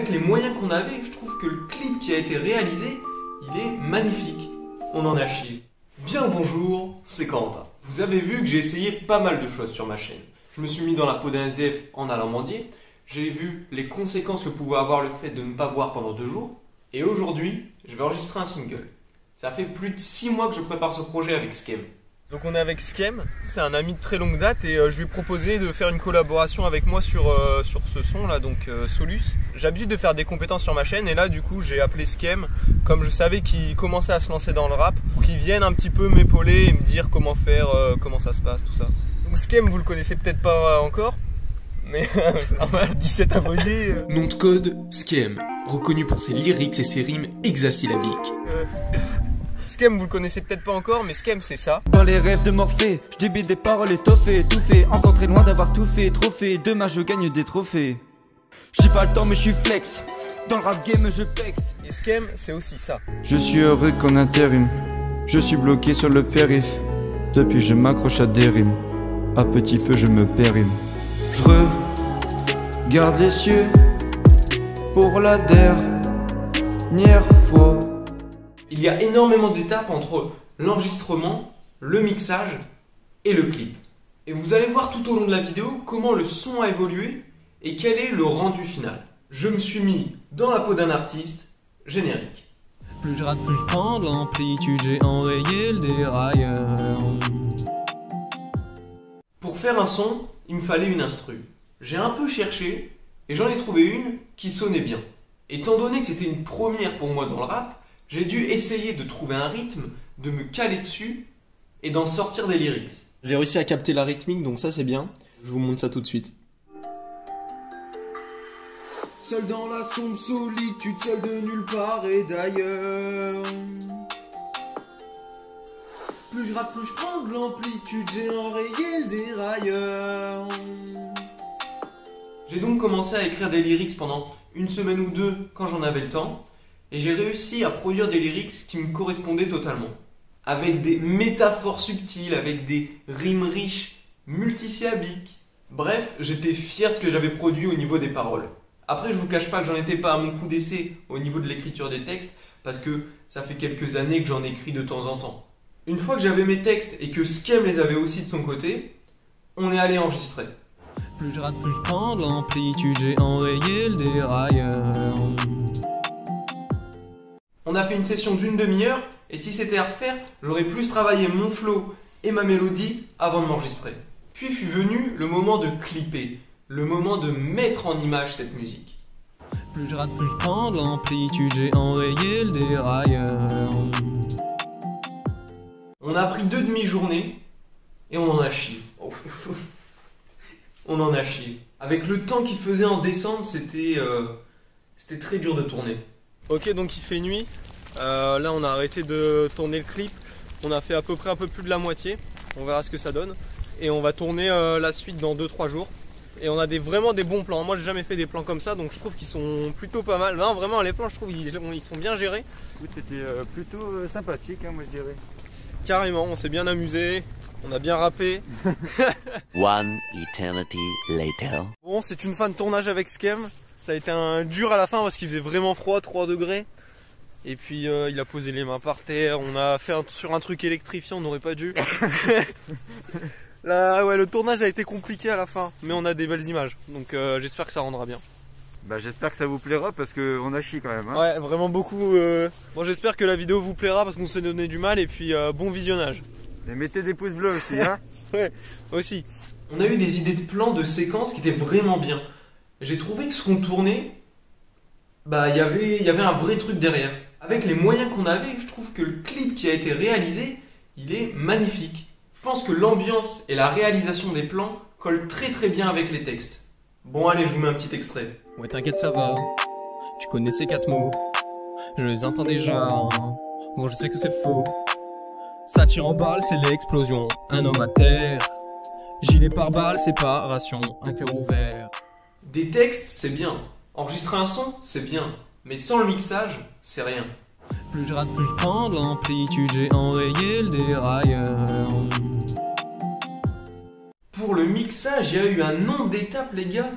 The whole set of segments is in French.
Avec les moyens qu'on avait, je trouve que le clip qui a été réalisé, il est magnifique. On en a chié. Bien le bonjour, c'est Corentin. Vous avez vu que j'ai essayé pas mal de choses sur ma chaîne. Je me suis mis dans la peau d'un SDF en allant mendier. J'ai vu les conséquences que pouvait avoir le fait de ne pas boire pendant 2 jours. Et aujourd'hui, je vais enregistrer un single. Ça fait plus de 6 mois que je prépare ce projet avec Skem. Donc on est avec Skem, c'est un ami de très longue date et je lui ai proposé de faire une collaboration avec moi sur ce son là, donc Solus. J'ai l'habitude de faire des compétences sur ma chaîne et là du coup j'ai appelé Skem, comme je savais qu'il commençait à se lancer dans le rap, pour qu'il vienne un petit peu m'épauler et me dire comment faire, comment ça se passe, tout ça. Donc Skem, vous le connaissez peut-être pas encore, mais c'est normal, 17 abonnés. Nom de code, Skem, reconnu pour ses lyrics et ses rimes hexasyllabiques. Skem, vous le connaissez peut-être pas encore, mais Skem c'est ça. Dans les rêves de Morphée, je débite des paroles étoffées, tout fait, encore très loin d'avoir tout fait, trophée, demain je gagne des trophées. J'ai pas le temps mais je suis flex, dans le rap game je pex. Et Skem c'est aussi ça. Je suis heureux qu'en intérim, je suis bloqué sur le périph. Depuis je m'accroche à des rimes, à petit feu je me périme. Je regarde les cieux, pour la dernière fois. Il y a énormément d'étapes entre l'enregistrement, le mixage et le clip. Et vous allez voir tout au long de la vidéo comment le son a évolué et quel est le rendu final. Je me suis mis dans la peau d'un artiste, générique. Plus je rate, plus je prends de l'amplitude, j'ai enrayé le dérailleur. Pour faire un son, il me fallait une instru. J'ai un peu cherché et j'en ai trouvé une qui sonnait bien. Étant donné que c'était une première pour moi dans le rap, j'ai dû essayer de trouver un rythme, de me caler dessus et d'en sortir des lyrics. J'ai réussi à capter la rythmique, donc ça c'est bien. Je vous montre ça tout de suite. Seul dans la sombre solitude, seul de nulle part et d'ailleurs. Plus je rappe, plus je prends de l'amplitude, j'ai enrayé le dérailleur. J'ai donc commencé à écrire des lyrics pendant 1 semaine ou 2 quand j'en avais le temps. Et j'ai réussi à produire des lyrics qui me correspondaient totalement. Avec des métaphores subtiles, avec des rimes riches, multisyllabiques. Bref, j'étais fier de ce que j'avais produit au niveau des paroles. Après, je vous cache pas que j'en étais pas à mon coup d'essai au niveau de l'écriture des textes, parce que ça fait quelques années que j'en écris de temps en temps. Une fois que j'avais mes textes et que Skem les avait aussi de son côté, on est allé enregistrer. Plus je rate, plus je prends de l'amplitude, j'ai enrayé le dérailleur. On a fait une session d'1 demi-heure, et si c'était à refaire, j'aurais plus travaillé mon flow et ma mélodie avant de m'enregistrer. Puis fut venu le moment de clipper, le moment de mettre en image cette musique. Plus je rate, plus je prends de l'amplitude, j'ai enrayé le dérailleur. On a pris 2 demi-journées, et on en a chié. Oh. On en a chié. Avec le temps qu'il faisait en décembre, c'était très dur de tourner. Ok, donc il fait nuit. Là on a arrêté de tourner le clip. On a fait à peu près un peu plus de la moitié. On verra ce que ça donne. Et on va tourner la suite dans 2-3 jours. Et on a vraiment des bons plans. Moi j'ai jamais fait des plans comme ça, donc je trouve qu'ils sont plutôt pas mal. Non, vraiment les plans, je trouve ils sont bien gérés. C'était plutôt sympathique, hein, moi je dirais. Carrément, on s'est bien amusé. On a bien rappé. One eternity later. Bon, c'est une fin de tournage avec Skem. Ça a été un dur à la fin parce qu'il faisait vraiment froid, 3 degrés. Et puis il a posé les mains par terre. On a fait sur un truc électrifiant, on n'aurait pas dû. Là, ouais, le tournage a été compliqué à la fin, mais on a des belles images. Donc j'espère que ça rendra bien. Bah j'espère que ça vous plaira parce qu'on a chié quand même. Hein. Ouais, vraiment beaucoup. Bon, j'espère que la vidéo vous plaira parce qu'on s'est donné du mal et puis bon visionnage. Et mettez des pouces bleus aussi, hein. Ouais, aussi. On a eu des idées de plans, de séquences qui étaient vraiment bien. J'ai trouvé que ce qu'on tournait, bah il y avait un vrai truc derrière. Avec les moyens qu'on avait, je trouve que le clip qui a été réalisé, il est magnifique. Je pense que l'ambiance et la réalisation des plans collent très bien avec les textes. Bon allez, je vous mets un petit extrait. Ouais t'inquiète ça va, tu connais ces 4 mots, je les entends déjà, bon je sais que c'est faux. Ça tire en balle, c'est l'explosion, un homme à terre. Gilet pare-balles, séparation, un cœur ouvert. Des textes, c'est bien. Enregistrer un son, c'est bien. Mais sans le mixage, c'est rien. Plus je rate, plus je prends de l'amplitude, j'ai enrayé le dérailleur. Pour le mixage, il y a eu un nombre d'étapes, les gars.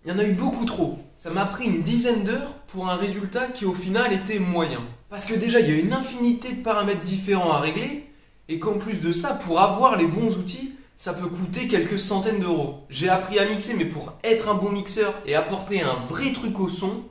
Il y en a eu beaucoup trop. Ça m'a pris une dizaine d'heures pour un résultat qui au final était moyen. Parce que déjà il y a une infinité de paramètres différents à régler, et qu'en plus de ça, pour avoir les bons outils, ça peut coûter quelques centaines d'euros. J'ai appris à mixer, mais pour être un bon mixeur et apporter un vrai truc au son,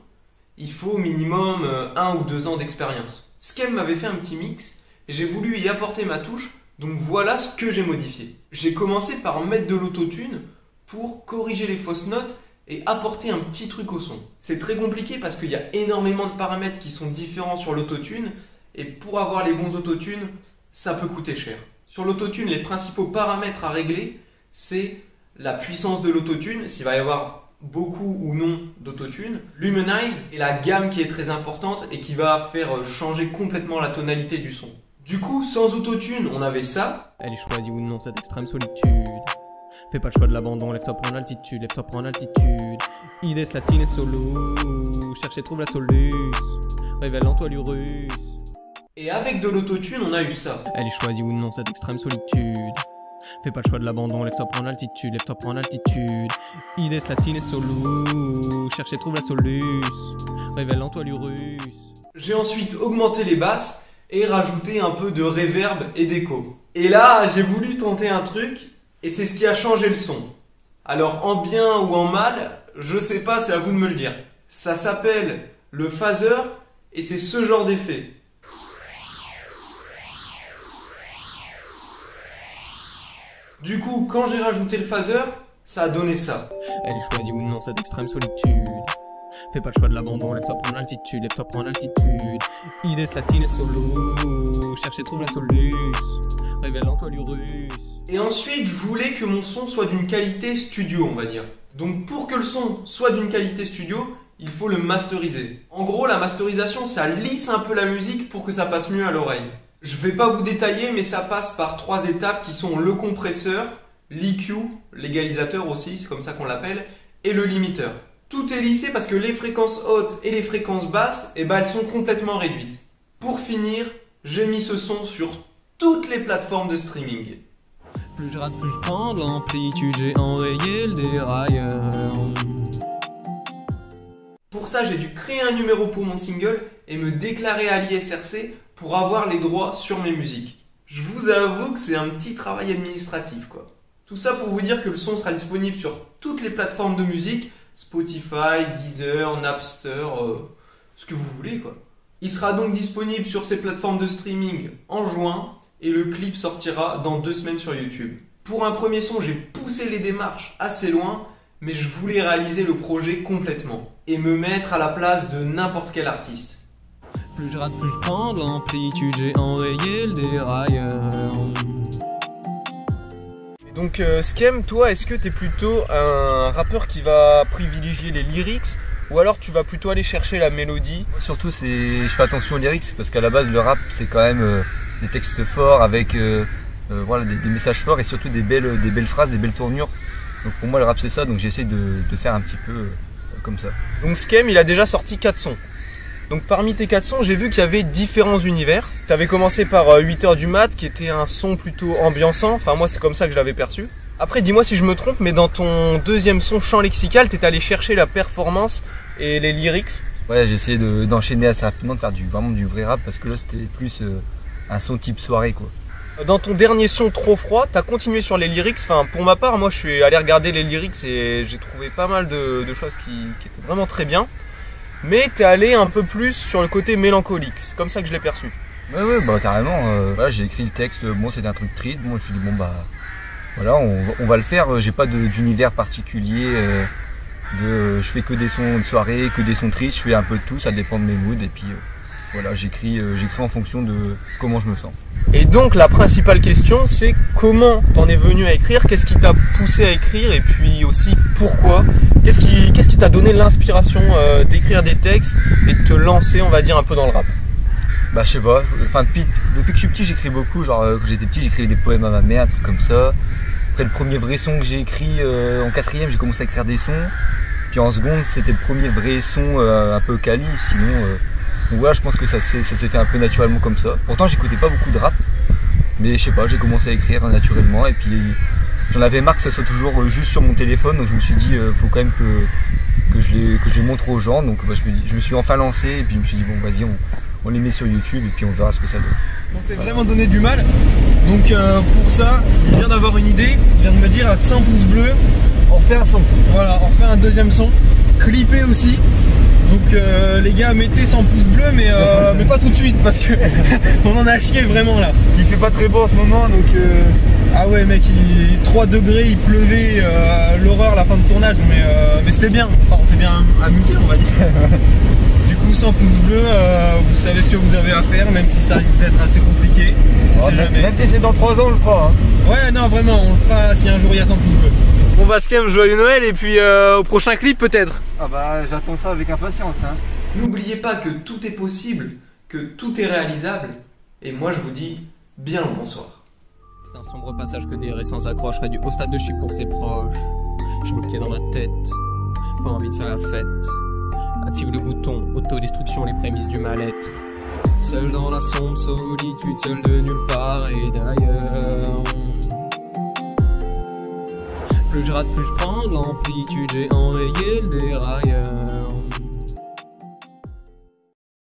il faut minimum 1 ou 2 ans d'expérience. Skem m'avait fait un petit mix, et j'ai voulu y apporter ma touche, donc voilà ce que j'ai modifié. J'ai commencé par mettre de l'autotune pour corriger les fausses notes et apporter un petit truc au son. C'est très compliqué parce qu'il y a énormément de paramètres qui sont différents sur l'autotune, et pour avoir les bons autotunes, ça peut coûter cher. Sur l'autotune, les principaux paramètres à régler, c'est la puissance de l'autotune, s'il va y avoir beaucoup ou non d'autotune, l'humanize et la gamme qui est très importante et qui va faire changer complètement la tonalité du son. Du coup, sans autotune, on avait ça. Elle est choisie ou non cette extrême solitude. Fais pas le choix de l'abandon, lève-toi prends l'altitude, lève-toi prends l'altitude. Ides latine et solo, cherche et trouve la soluce, révèle en toi l'urus. Et avec de l'autotune, on a eu ça. Elle est choisie ou non cette extrême solitude. Fais pas le choix de l'abandon, lève-toi prends l'altitude, lève-toi prends l'altitude. Ides latine et solo, cherche et trouve la soluce, révèle en toi l'urus. J'ai ensuite augmenté les basses et rajouté un peu de reverb et d'écho. Et là, j'ai voulu tenter un truc, et c'est ce qui a changé le son. Alors en bien ou en mal, je sais pas, c'est à vous de me le dire. Ça s'appelle le phaser, et c'est ce genre d'effet. Du coup, quand j'ai rajouté le phaser, ça a donné ça. Elle est choisie ou non cette extrême solitude. Fais pas le choix de l'abandon, lève-toi prends l'altitude, lève-toi prends l'altitude. Ides latine et solo, cherche et trouve la soluce, révèle en toi l'urus. Et ensuite, je voulais que mon son soit d'une qualité studio, on va dire. Donc pour que le son soit d'une qualité studio, il faut le masteriser. En gros, la masterisation, ça lisse un peu la musique pour que ça passe mieux à l'oreille. Je vais pas vous détailler, mais ça passe par 3 étapes qui sont le compresseur, l'EQ, l'égalisateur aussi, c'est comme ça qu'on l'appelle, et le limiteur. Tout est lissé parce que les fréquences hautes et les fréquences basses, elles sont complètement réduites. Pour finir, j'ai mis ce son sur toutes les plateformes de streaming. Plus je rate, plus je prends de l'amplitude, j'ai enrayé le dérailleur. Pour ça, j'ai dû créer un numéro pour mon single et me déclarer à l'ISRC pour avoir les droits sur mes musiques. Je vous avoue que c'est un petit travail administratif, quoi. Tout ça pour vous dire que le son sera disponible sur toutes les plateformes de musique, Spotify, Deezer, Napster, ce que vous voulez, quoi. Il sera donc disponible sur ces plateformes de streaming en juin et le clip sortira dans 2 semaines sur YouTube. Pour un premier son, j'ai poussé les démarches assez loin, mais je voulais réaliser le projet complètement et me mettre à la place de n'importe quel artiste. Plus je rate, plus je prends de l'amplitude, j'ai enrayé le dérailleur. Donc Skem, toi, est-ce que t'es plutôt un rappeur qui va privilégier les lyrics ou alors tu vas plutôt aller chercher la mélodie? Surtout, je fais attention aux lyrics parce qu'à la base, le rap, c'est quand même des textes forts avec voilà, des messages forts et surtout des belles phrases, des belles tournures. Donc pour moi, le rap, c'est ça, donc j'essaie de faire un petit peu comme ça. Donc Skem, il a déjà sorti 4 sons. Donc parmi tes 4 sons, j'ai vu qu'il y avait différents univers. Tu avais commencé par 8h du mat, qui était un son plutôt ambiançant. Enfin moi, c'est comme ça que je l'avais perçu. Après, dis-moi si je me trompe, mais dans ton deuxième son, chant lexical, t'es allé chercher la performance et les lyrics. Ouais, j'ai essayé d'enchaîner assez rapidement, de faire vraiment du vrai rap, parce que là, c'était plus un son type soirée, quoi. Dans ton dernier son, Trop froid, t'as continué sur les lyrics. Enfin, pour ma part, moi, je suis allé regarder les lyrics et j'ai trouvé pas mal de choses qui étaient vraiment très bien. Mais t'es allé un peu plus sur le côté mélancolique, c'est comme ça que je l'ai perçu. Ouais, bah carrément, voilà, j'ai écrit le texte, bon c'était un truc triste, bon je me suis dit bon bah voilà on va le faire, j'ai pas d'univers particulier, je fais que des sons de soirée, que des sons tristes, je fais un peu de tout, ça dépend de mes moods et puis voilà j'écris en fonction de comment je me sens. Et donc la principale question c'est comment t'en es venu à écrire, qu'est-ce qui t'a poussé à écrire et puis aussi pourquoi, qu'est-ce qui t'a donné l'inspiration d'écrire des textes et de te lancer on va dire un peu dans le rap? Bah je sais pas, enfin depuis que je suis petit j'écris beaucoup, genre quand j'étais petit j'écrivais des poèmes à ma mère, un truc comme ça. Après le premier vrai son que j'ai écrit en 4ème j'ai commencé à écrire des sons. Puis en seconde c'était le premier vrai son un peu quali, sinon donc voilà je pense que ça s'est fait un peu naturellement comme ça. Pourtant j'écoutais pas beaucoup de rap, mais je sais pas, j'ai commencé à écrire naturellement et puis j'en avais marre que ça soit toujours juste sur mon téléphone, donc je me suis dit faut quand même que que je les montre aux gens. Donc je me suis enfin lancé et puis je me suis dit bon vas-y on les met sur YouTube et puis on verra ce que ça donne. On s'est vraiment donné du mal. Donc pour ça, il vient d'avoir une idée. Il vient de me dire à 100 pouces bleus, On fait un son. voilà, on fait un deuxième son, clippé aussi. Donc les gars, mettez 100 pouces bleus, mais pas tout de suite parce que on en a chié vraiment là. Il fait pas très beau en ce moment donc. Ah ouais mec, 3 degrés, il pleuvait, l'horreur la fin de tournage, mais c'était bien. Enfin on s'est bien amusé on va dire. Du coup 100 pouces bleus, vous savez ce que vous avez à faire, même si ça risque d'être assez compliqué. On sait jamais. Même si c'est dans 3 ans on le fera. Hein. Ouais non vraiment, on le fera si un jour il y a 100 pouces bleus. Bon bah Skem, joyeux Noël et puis au prochain clip peut-être. Ah bah j'attends ça avec impatience. Hein. N'oubliez pas que tout est possible, que tout est réalisable, et moi je vous dis bien le bonsoir. C'est un sombre passage que des sans accroche, réduit au stade de chiffre pour ses proches. Je bloqué dans ma tête, pas envie de faire la fête. Active le bouton, autodestruction, les prémices du mal-être. Seul dans la sombre solitude, seul de nulle part et d'ailleurs. Plus je rate, plus je prends de l'amplitude, j'ai enrayé le dérailleur.